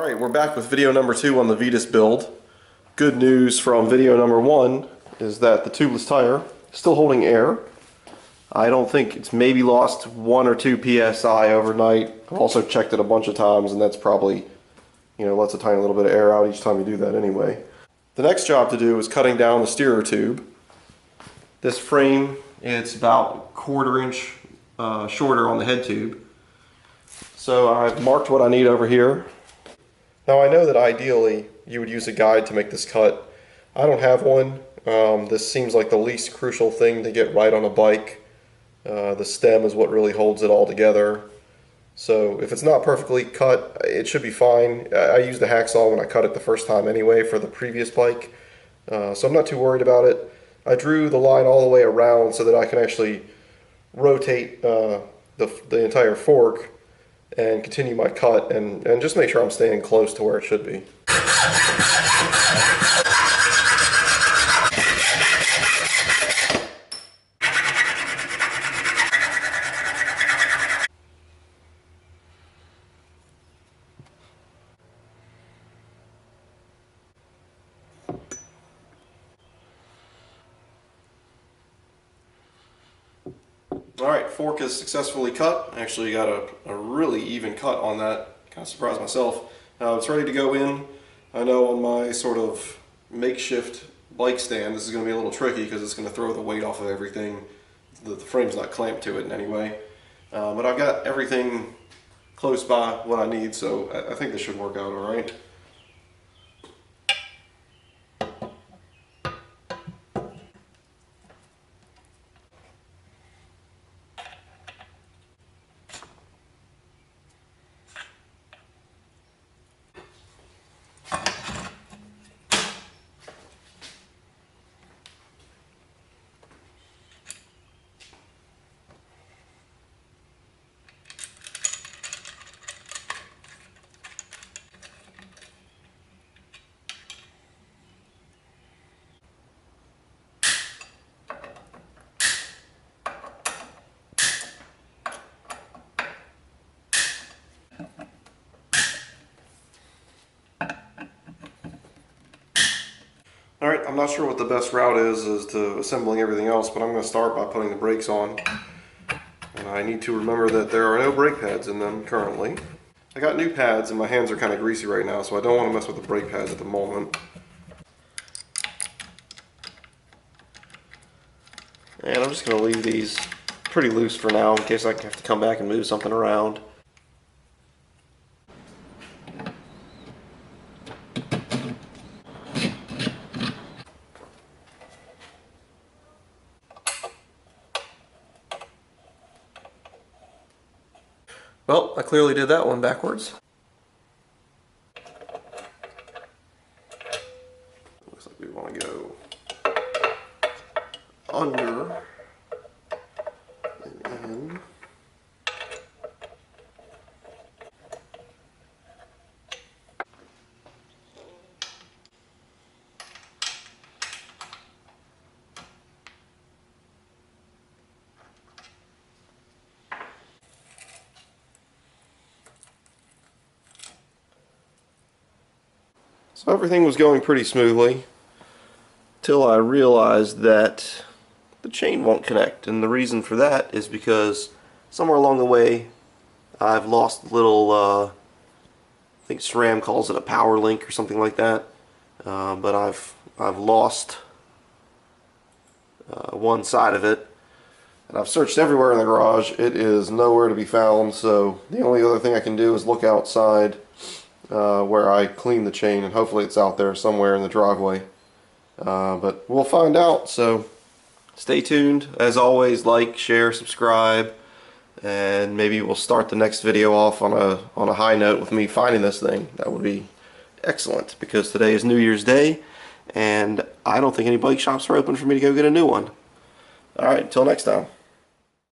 Alright, we're back with video number 2 on the Vitus build. Good news from video number 1 is that the tubeless tire is still holding air. I don't think it's maybe lost 1 or 2 psi overnight. I've also checked it a bunch of times and that's probably, lets a tiny little bit of air out each time you do that anyway. The next job to do is cutting down the steerer tube. This frame, it's about 1/4 inch shorter on the head tube. So I've marked what I need over here. Now I know that ideally you would use a guide to make this cut. I don't have one. This seems like the least crucial thing to get right on a bike. The stem is what really holds it all together. So if it's not perfectly cut, it should be fine. I used a hacksaw when I cut it the first time anyway for the previous bike. So I'm not too worried about it. I drew the line all the way around so that I can actually rotate the entire fork and continue my cut and just make sure I'm staying close to where it should be. Alright, fork is successfully cut. Actually got a really even cut on that. Kind of surprised myself. It's ready to go in. I know on my sort of makeshift bike stand this is going to be a little tricky because it's going to throw the weight off of everything. The frame's not clamped to it in any way. But I've got everything close by what I need, so I think this should work out alright. Alright, I'm not sure what the best route is to assembling everything else, but I'm going to start by putting the brakes on. And I need to remember that there are no brake pads in them currently. I got new pads and my hands are kind of greasy right now, so I don't want to mess with the brake pads at the moment. And I'm just going to leave these pretty loose for now in case I have to come back and move something around. Well, I clearly did that one backwards. Looks like we want to go under and in. So everything was going pretty smoothly till I realized that the chain won't connect, and the reason for that is because somewhere along the way I've lost a little, I think SRAM calls it a power link or something like that, but I've lost one side of it, and I've searched everywhere in the garage. It is nowhere to be found, so the only other thing I can do is look outside where I clean the chain, and hopefully it's out there somewhere in the driveway. But we'll find out, so stay tuned. As always, like, share, subscribe, and maybe we'll start the next video off on a high note with me finding this thing. That would be excellent, because today is New Year's Day, and I don't think any bike shops are open for me to go get a new one. Alright, until next time.